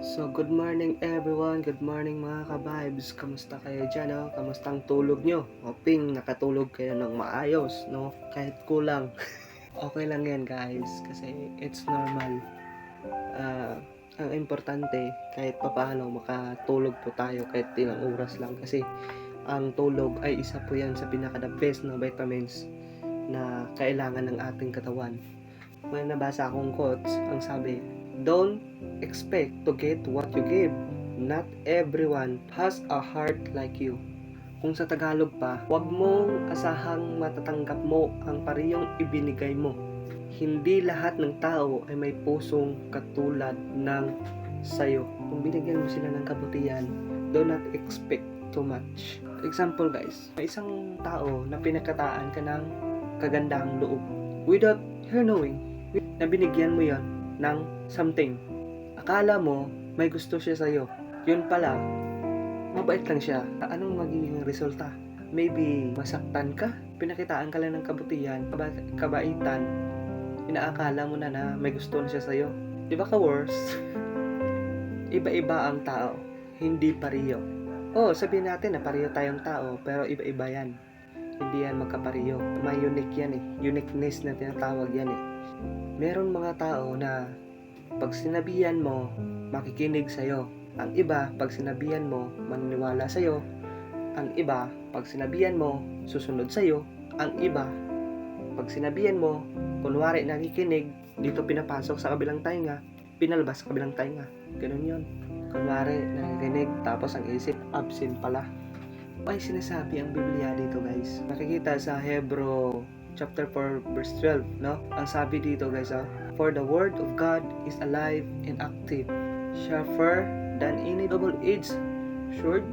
So, good morning everyone. Good morning mga ka-vibes. Kamusta kayo dyan, no? Kamusta ang tulog nyo? Hoping nakatulog kayo ng maayos, no? Kahit kulang. Okay lang yan, guys. Kasi it's normal. Ah, ang importante, kahit papaano makatulog po tayo kahit ilang oras lang. Kasi ang tulog ay isa po yan sa pinaka-the best na vitamins na kailangan ng ating katawan. May nabasa akong quotes, ang sabi, don't expect to get what you give. Not everyone has a heart like you. Kung sa Tagalog pa, huwag mong asahang matatanggap mo ang parehong ibinigay mo. Hindi lahat ng tao ay may pusong katulad ng sayo. Kung binigyan mo sila ng kabutihan, do not expect too much. Example guys, may isang tao na pinakataan ka ng kagandahang loob without her knowing na binigyan mo yon ng something. Akala mo may gusto siya sa'yo. Yun pala, mabait lang siya. Anong magiging resulta? Maybe masaktan ka, pinakitaan ka lang ng kabutihan, kabaitan, inaakala mo na may gusto na siya sa'yo. Di ba ka-worse? Iba-iba ang tao, hindi pariyo. Sabihin natin na pariyo tayong tao, pero iba-iba yan. Hindi yan magkapariyo. May unique yan eh. Uniqueness na tinatawag yan eh. Meron mga tao na pag sinabihan mo, makikinig sa'yo. Ang iba, pag sinabihan mo, maniniwala sa'yo. Ang iba, pag sinabihan mo, susunod sa'yo. Ang iba, pag sinabihan mo, kunwari nakikinig, dito pinapasok sa kabilang tainga, pinalabas sa kabilang tainga. Ganun yun. Kunwari nakikinig, tapos ang isip, absent pala. Ay sinasabi ang Biblia dito guys. Nakikita sa Hebrew chapter 4 verse 12, no? Ang sabi dito guys, for the word of God is alive and active, sharper than any double-edged sword.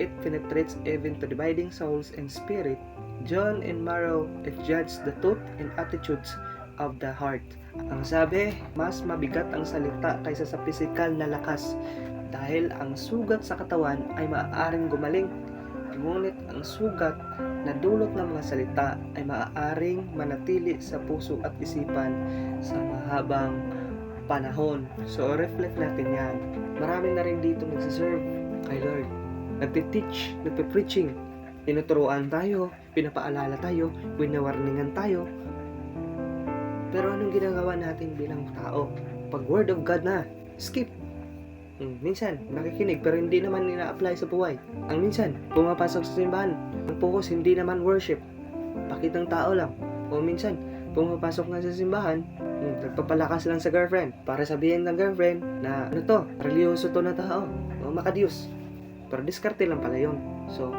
It penetrates even to dividing souls and spirit, joint and marrow. It judges the thought and attitudes of the heart. Ang sabi, mas mabigat ang salita kaysa sa pisikal na lakas, dahil ang sugat sa katawan ay maaaring gumaling, ngunit ang sugat na dulot ng mga salita ay maaaring manatili sa puso at isipan sa mahabang panahon. So, reflect natin yan. Marami na rin dito nagsiserve kay Lord. Nagtiteach, nagpe-preaching. Tinuturuan tayo, pinapaalala tayo, winawarningan tayo. Pero anong ginagawa natin bilang tao? Pag word of God na, skip. Minsan, nakikinig pero hindi naman ina-apply sa buhay. Ang minsan, pumapasok sa simbahan, ang focus hindi naman worship, pakitang tao lang. O minsan, pumapasok nga sa simbahan, nagpapalakas lang sa girlfriend para sabihin ng girlfriend na ano to, religyoso to na tao, o makadiyos. Pero diskarte lang pala yun. So,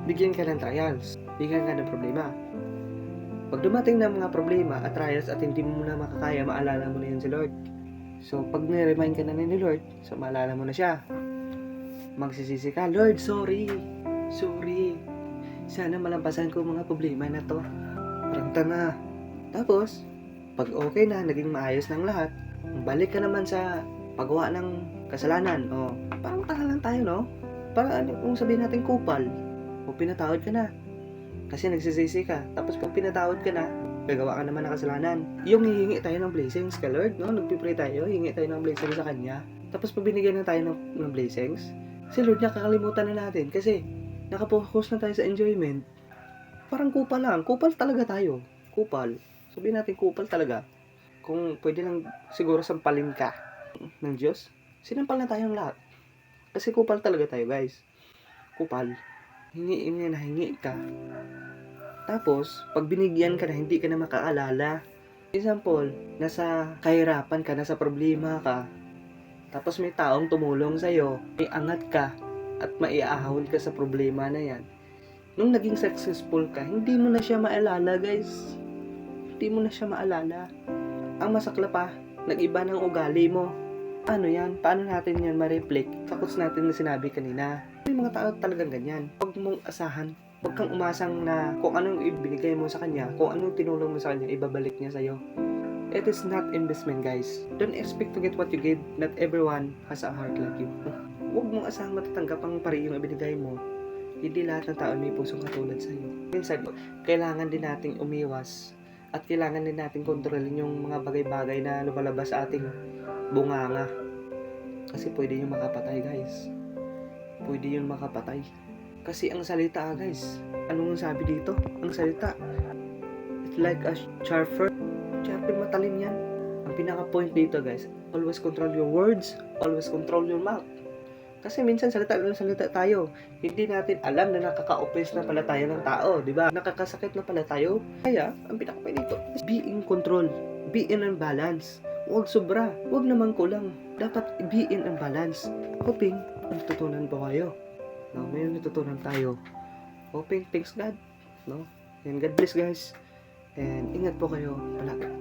bigyan ka ng trials, bigyan ka ng problema. Pag dumating ng mga problema at trials at hindi mo na makakaya, maalala mo na yun si Lord. So, pag niremind ka na ni Lord, so maalala mo na siya. Magsisisi ka, Lord, sorry. Sana malampasan ko mga problema na to. Parang na. Tapos, pag okay na, naging maayos ng lahat, balik ka naman sa paggawa ng kasalanan. Parang tanga lang tayo, no? Parang kung sabihin natin kupal, o pinatawad ka na. Kasi nagsisisi ka. Tapos pag pinatawad ka na, gagawa ka naman ng kasalanan. Yung hihingi tayo ng blessings ka Lord, no? Nagpipray tayo, hihingi tayo ng blessings sa Kanya. Tapos pag binigyan na tayo ng blessings, si Lord nakakalimutan na natin kasi nakapokus na tayo sa enjoyment. Parang kupal lang. Kupal talaga tayo. Kupal. Sabihin natin kupal talaga. Kung pwede lang siguro sampalin ka ng Diyos, sinampal na tayong lahat. Kasi kupal talaga tayo guys. Kupal. Hingi ka. Tapos, pag binigyan ka na, hindi ka na makaalala. Example, nasa kahirapan ka, nasa problema ka. Tapos may taong tumulong sa'yo, may angat ka, at maiahon ka sa problema na yan. Nung naging successful ka, hindi mo na siya maalala guys. Hindi mo na siya maalala. Ang masakla pa, nag-iba ng ugali mo. Ano yan? Paano natin yan ma-reflect? Sa quotes natin na sinabi kanina. May mga tao talagang ganyan. Huwag mong asahan. Huwag kang umasang na kung anong ibinigay mo sa kanya, kung anong tinulong mo sa kanya, ibabalik niya sa'yo. It is not investment guys. Don't expect to get what you give. Not everyone has a heart like you. Huwag mong asahang matatanggap ang parehong ibinigay mo. Hindi lahat ng tao may pusong katulad sa'yo. Minsan, kailangan din nating umiwas at kailangan din nating kontrolin yung mga bagay-bagay na lumalabas sa ating bunganga. Kasi pwede yung makapatay, guys. Pwede yung makapatay. Kasi ang salita, guys, anong sabi dito? Ang salita, it's like a sharper. Sharper, matalim yan. Ang pinaka-point dito, guys, always control your words, always control your mouth. Kasi minsan salita tayo, hindi natin alam na nakaka-offense na pala tayo ng tao, di ba? Nakakasakit na pala tayo. Kaya, ang pinaka-point dito is be in control, be in balance. Huwag sobra, huwag naman kulang. Dapat be in balance. Hoping, natutunan po kayo. No, may natutunan tayo. Hoping, thanks God. No? And God bless, guys. And ingat po kayo palagi.